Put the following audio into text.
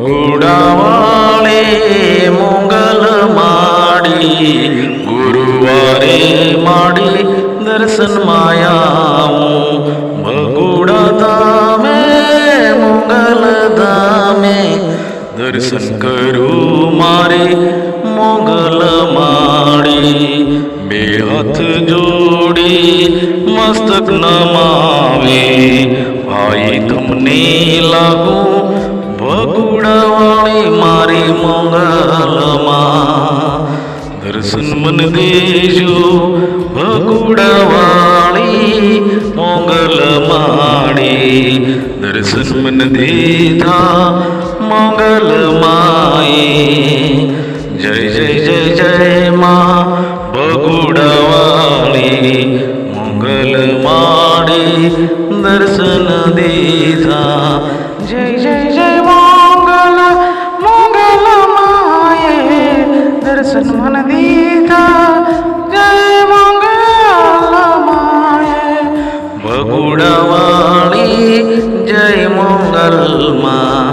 બગુડાવાળે મોગલ માડી ગુરુવારે માડી દર્શન માયાવું બગુડા ધામે મોગલ ધામે દર્શન કરું મારે મોગલ માડી બે હાથ જોડી મસ્તક નમાવે ભાઈ તમને લાગુ બગુડાવાળી મારી મોગલમાં દર્શન મન દેજો બગુડાવાળી મોગલ માડી દર્શન મન દીધા મોગલ માએ જય જય જય જય માં બગુડાવાળી મોગલ માડી દર્શન દીધા જય જય જય મોગલ મોગલ માએ દર્શન મન દીધા જય મોગલ માએ બગુડાવાળી જય મોગલ માં